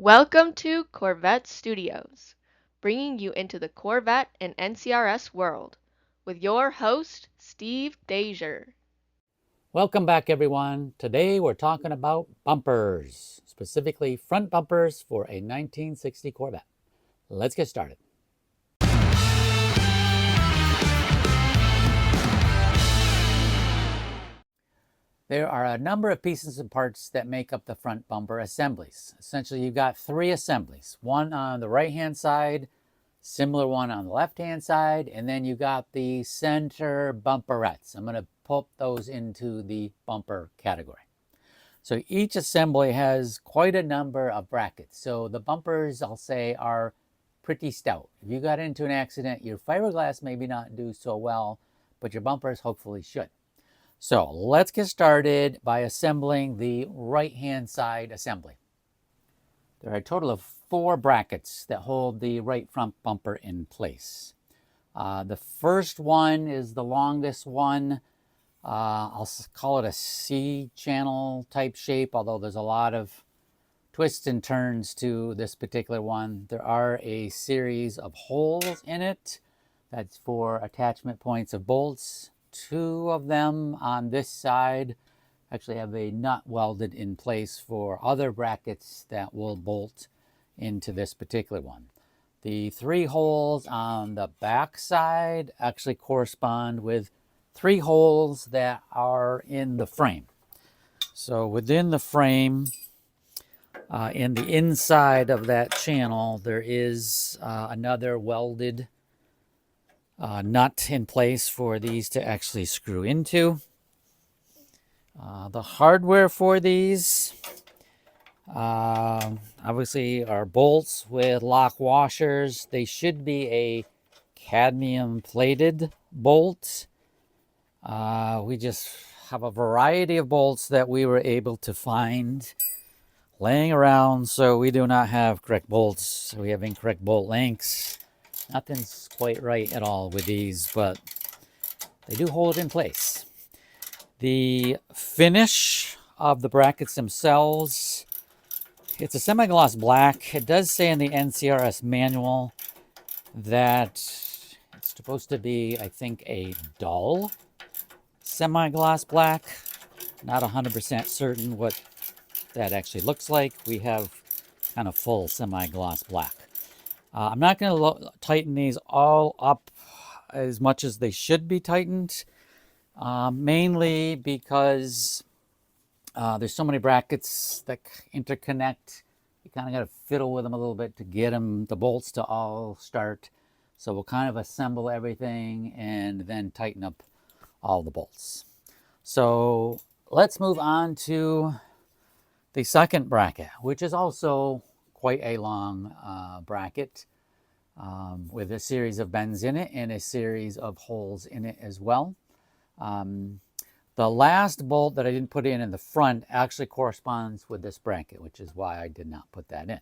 Welcome to Corvette Studios, bringing you into the Corvette and NCRS world, with your host, Steve Dejer. Welcome back, everyone. Today we're talking about bumpers, specifically front bumpers for a 1960 Corvette. Let's get started. There are a number of pieces and parts that make up the front bumper assemblies. Essentially, you've got three assemblies, one on the right-hand side, similar one on the left-hand side, and then you got the center bumperettes. I'm going to put those into the bumper category. So each assembly has quite a number of brackets. So the bumpers, I'll say, are pretty stout. If you got into an accident, your fiberglass maybe not do so well, but your bumpers hopefully should. So let's get started by assembling the right-hand side assembly. There are a total of 4 brackets that hold the right front bumper in place. The first one is the longest one. I'll call it a C-channel type shape, although there's a lot of twists and turns to this particular one. There are a series of holes in it. That's for attachment points of bolts. 2 of them on this side actually have a nut welded in place for other brackets that will bolt into this particular one. The 3 holes on the back side actually correspond with 3 holes that are in the frame. So within the frame, in the inside of that channel, there is another welded nut in place for these to actually screw into. The hardware for these obviously are bolts with lock washers. They should be a cadmium plated bolt. We just have a variety of bolts that we were able to find laying around, so we do not have correct bolts. We have incorrect bolt lengths. Nothing's quite right at all with these, but they do hold it in place. The finish of the brackets themselves, it's a semi-gloss black. It does say in the NCRS manual that it's supposed to be, I think, a dull semi-gloss black. Not 100% certain what that actually looks like. We have kind of full semi-gloss black. I'm not going to tighten these all up as much as they should be tightened, mainly because there's so many brackets that interconnect. You kind of got to fiddle with them a little bit to get the bolts to all start. So we'll kind of assemble everything and then tighten up all the bolts. So let's move on to the second bracket, which is also quite a long bracket with a series of bends in it and a series of holes in it as well. The last bolt that I didn't put in the front actually corresponds with this bracket, which is why I did not put that in.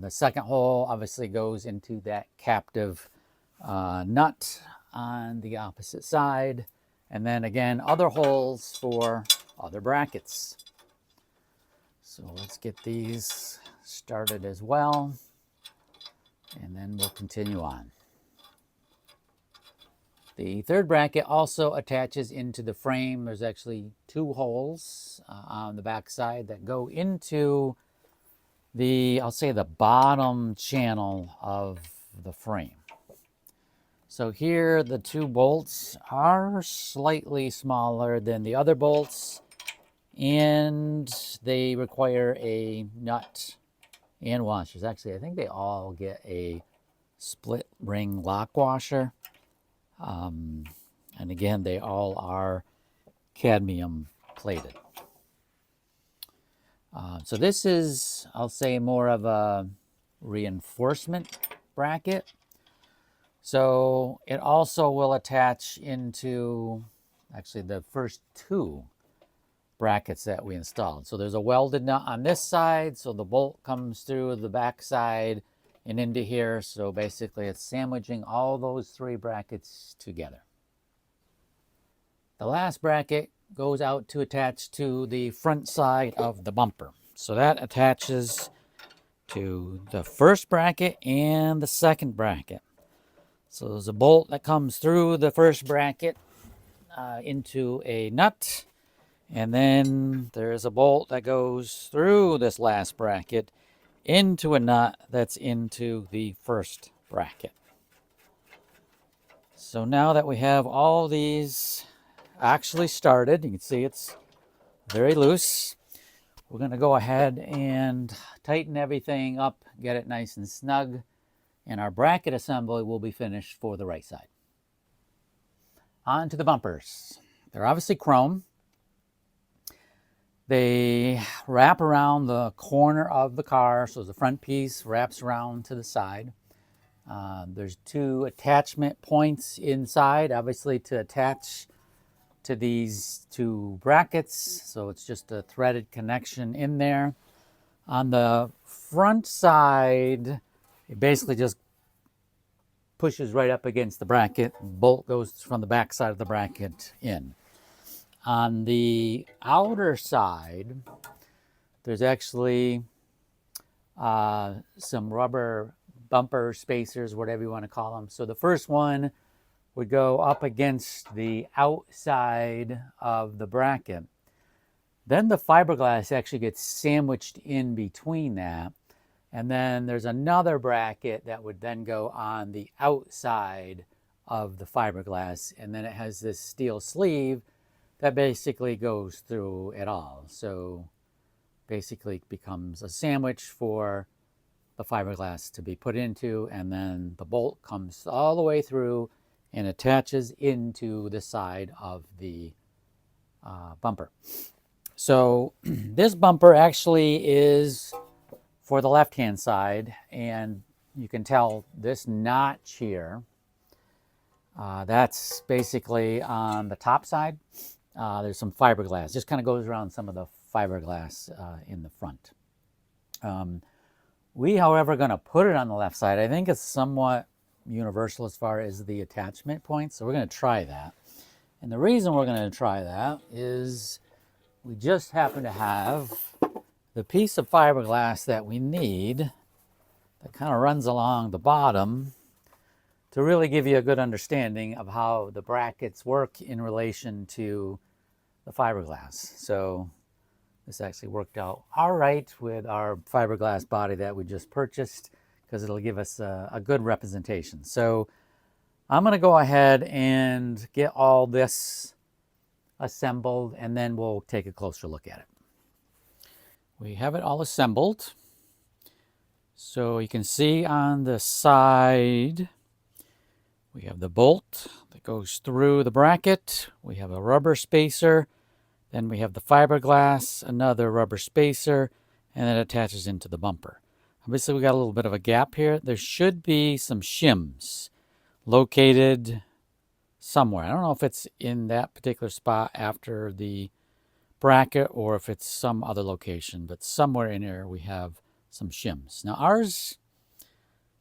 The second hole obviously goes into that captive nut on the opposite side. And then again, other holes for other brackets. So let's get these started as well, and then we'll continue on. The third bracket also attaches into the frame. There's actually 2 holes on the back side that go into the, I'll say, the bottom channel of the frame. So here the 2 bolts are slightly smaller than the other bolts, and they require a nut and washers. Actually, I think they all get a split ring lock washer. And again, they all are cadmium plated. So this is, I'll say, more of a reinforcement bracket. So it also will attach into actually the first 2 brackets that we installed. So there's a welded nut on this side, so the bolt comes through the back side and into here. So basically it's sandwiching all those 3 brackets together. The last bracket goes out to attach to the front side of the bumper. So that attaches to the first bracket and the second bracket. So there's a bolt that comes through the first bracket into a nut, and then there's a bolt that goes through this last bracket into a nut that's into the first bracket. So now that we have all these actually started, you can see it's very loose. We're going to go ahead and tighten everything up, get it nice and snug, and our bracket assembly will be finished for the right side. On to the bumpers. They're obviously chrome. They wrap around the corner of the car, so the front piece wraps around to the side. There's two attachment points inside, obviously to attach to these two brackets, so it's just a threaded connection in there. On the front side, it basically just pushes right up against the bracket. Bolt goes from the back side of the bracket in. On the outer side, there's actually some rubber bumper spacers, whatever you want to call them. So the first one would go up against the outside of the bracket. Then the fiberglass actually gets sandwiched in between that. And then there's another bracket that would then go on the outside of the fiberglass. And then it has this steel sleeve that basically goes through it all. So basically it becomes a sandwich for the fiberglass to be put into, and then the bolt comes all the way through and attaches into the side of the bumper. So this bumper actually is for the left-hand side, and you can tell this notch here, that's basically on the top side. There's some fiberglass, just kind of goes around some of the fiberglass in the front. We, however, are going to put it on the left side. I think it's somewhat universal as far as the attachment points, so we're going to try that. And the reason we're going to try that is we just happen to have the piece of fiberglass that we need that kind of runs along the bottom to really give you a good understanding of how the brackets work in relation to the fiberglass. So this actually worked out all right with our fiberglass body that we just purchased, because it'll give us a good representation. So I'm going to go ahead and get all this assembled, and then we'll take a closer look at it. We have it all assembled. So you can see on the side, we have the bolt that goes through the bracket. We have a rubber spacer. Then we have the fiberglass, another rubber spacer, and it attaches into the bumper. Obviously, we got a little bit of a gap here. There should be some shims located somewhere. I don't know if it's in that particular spot after the bracket or if it's some other location, but somewhere in here we have some shims. Now ours,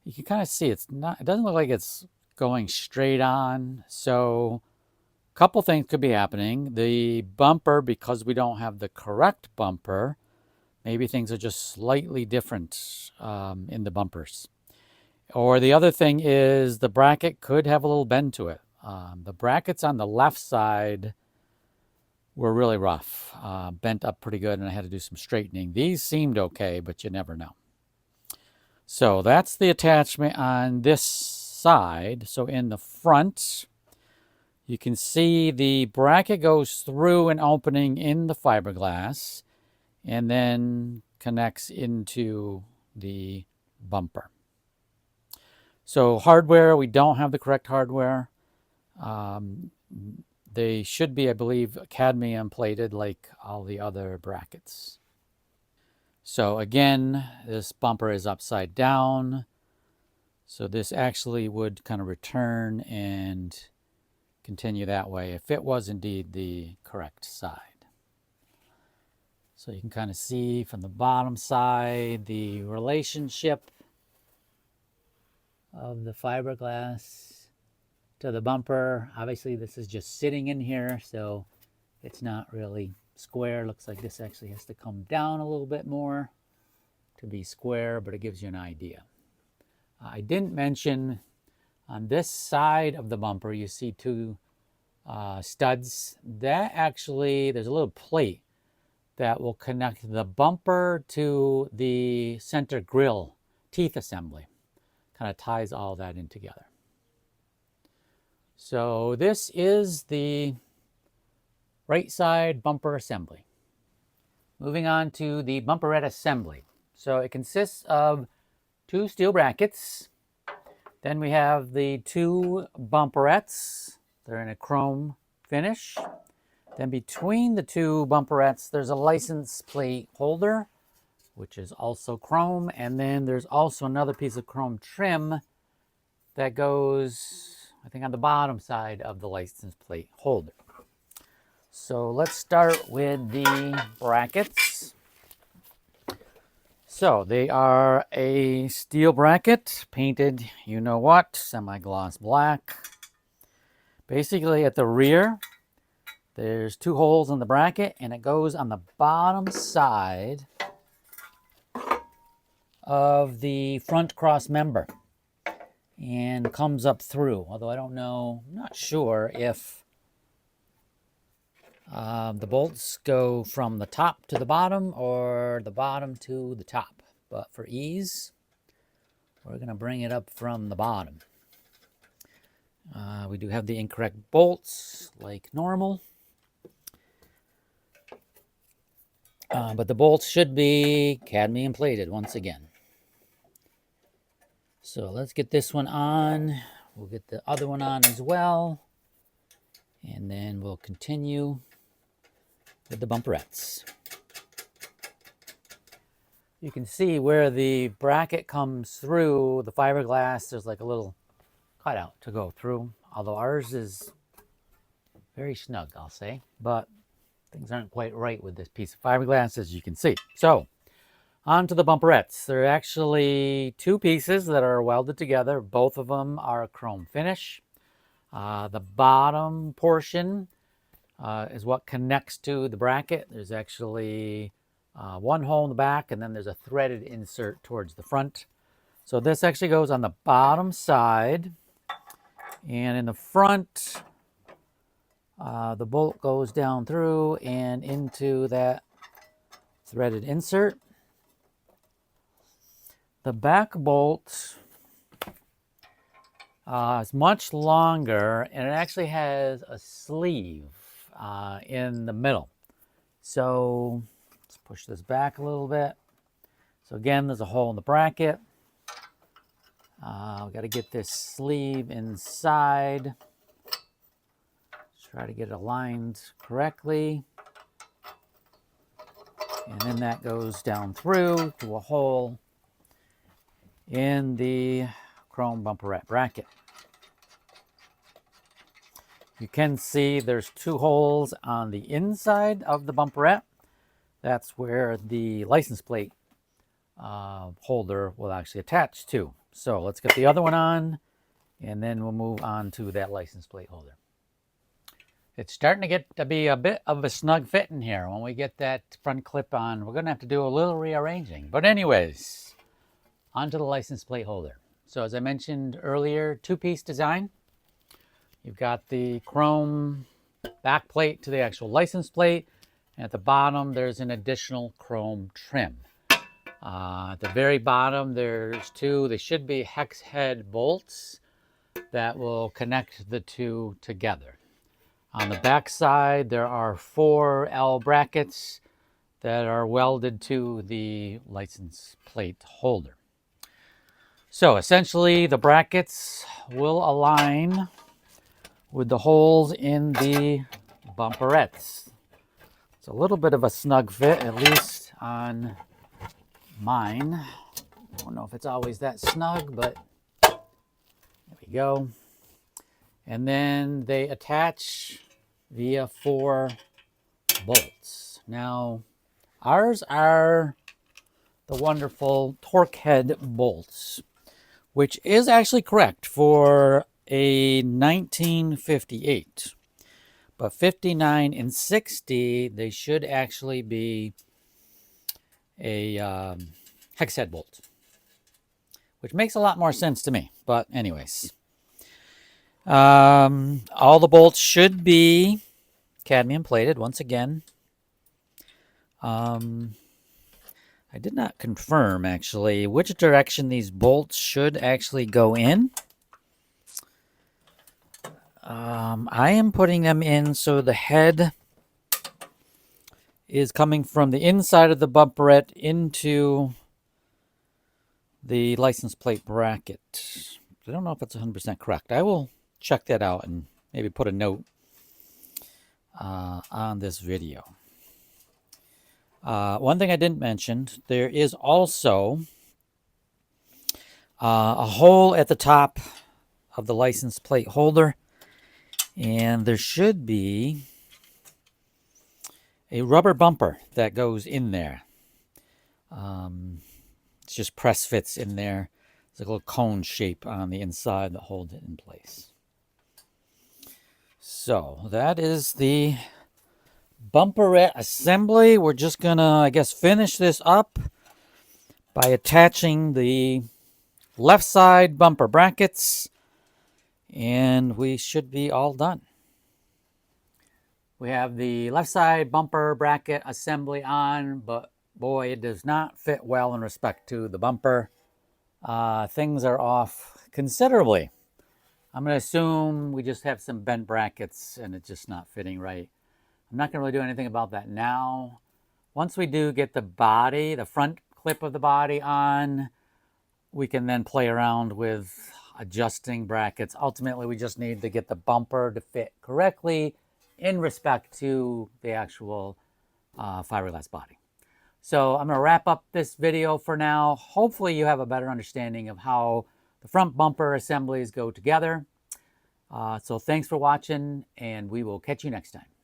you can kind of see it doesn't look like it's going straight on, so couple things could be happening. The bumper, because we don't have the correct bumper, maybe things are just slightly different in the bumpers. Or the other thing is the bracket could have a little bend to it. The brackets on the left side were really rough, bent up pretty good, and I had to do some straightening. These seemed okay, but you never know. So that's the attachment on this side. So in the front, you can see the bracket goes through an opening in the fiberglass and then connects into the bumper. So hardware, we don't have the correct hardware. They should be, I believe, cadmium plated like all the other brackets. So again, this bumper is upside down. So this actually would kind of return and continue that way if it was indeed the correct side. So you can kind of see from the bottom side the relationship of the fiberglass to the bumper. Obviously this is just sitting in here, so it's not really square. Looks like this actually has to come down a little bit more to be square, but it gives you an idea. I didn't mention on this side of the bumper, you see two studs. That actually, there's a little plate that will connect the bumper to the center grille teeth assembly. Kind of ties all that in together. So this is the right side bumper assembly. Moving on to the bumperette assembly. So it consists of two steel brackets. Then we have the two bumperettes. They're in a chrome finish. Then between the two bumperettes, there's a license plate holder, which is also chrome. And then there's also another piece of chrome trim that goes, I think, on the bottom side of the license plate holder. So let's start with the brackets. So they are a steel bracket, painted, you know what, semi-gloss black. Basically at the rear, there's two holes in the bracket, and it goes on the bottom side of the front cross member and comes up through. Although I don't know, I'm not sure if the bolts go from the top to the bottom or the bottom to the top. But for ease, we're going to bring it up from the bottom. We do have the incorrect bolts like normal. But the bolts should be cadmium plated once again. So let's get this one on. We'll get the other one on as well. And then we'll continue with the bumperettes. You can see where the bracket comes through the fiberglass. There's like a little cutout to go through. Although ours is very snug, I'll say. But things aren't quite right with this piece of fiberglass, as you can see. So, on to the bumperettes. There are actually two pieces that are welded together. Both of them are chrome finish. The bottom portion is what connects to the bracket. There's actually one hole in the back, and then there's a threaded insert towards the front. So this actually goes on the bottom side, and in the front, the bolt goes down through and into that threaded insert. The back bolt is much longer, and it actually has a sleeve in the middle. So let's push this back a little bit. So again, there's a hole in the bracket. We've got to get this sleeve inside. Try to get it aligned correctly. And then that goes down through to a hole in the chrome bumperette bracket. You can see there's two holes on the inside of the bumperette. That's where the license plate holder will actually attach to. So let's get the other one on, and then we'll move on to that license plate holder. It's starting to get to be a bit of a snug fit in here. When we get that front clip on, we're going to have to do a little rearranging. But anyways, onto the license plate holder. So as I mentioned earlier, two-piece design. You've got the chrome back plate to the actual license plate. And at the bottom, there's an additional chrome trim. At the very bottom, there's two. They should be hex head bolts that will connect the two together. On the back side, there are 4 L brackets that are welded to the license plate holder. So essentially, the brackets will align with the holes in the bumperettes. It's a little bit of a snug fit, at least on mine. I don't know if it's always that snug, but there we go. And then they attach via 4 bolts. Now, ours are the wonderful torque head bolts, which is actually correct for a 1958. But 59 and 60, they should actually be a hex head bolt, which makes a lot more sense to me. But anyways, all the bolts should be cadmium plated once again. I did not confirm actually which direction these bolts should actually go in. I am putting them in so the head is coming from the inside of the bumperette into the license plate bracket. I don't know if it's 100% correct. I will check that out and maybe put a note on this video. One thing I didn't mention, there is also a hole at the top of the license plate holder, and there should be a rubber bumper that goes in there. It's just press fits in there. It's a little cone shape on the inside that holds it in place. So that is the bumperette assembly. We're just gonna, I guess, finish this up by attaching the left side bumper brackets, and we should be all done. We have the left side bumper bracket assembly on, but boy, it does not fit well in respect to the bumper. Things are off considerably. I'm going to assume we just have some bent brackets and it's just not fitting right. I'm not going to really do anything about that now. Once we do get the body, the front clip of the body on, we can then play around with adjusting brackets. Ultimately, we just need to get the bumper to fit correctly in respect to the actual fiberglass body. So I'm going to wrap up this video for now. Hopefully you have a better understanding of how the front bumper assemblies go together. So thanks for watching, and we will catch you next time.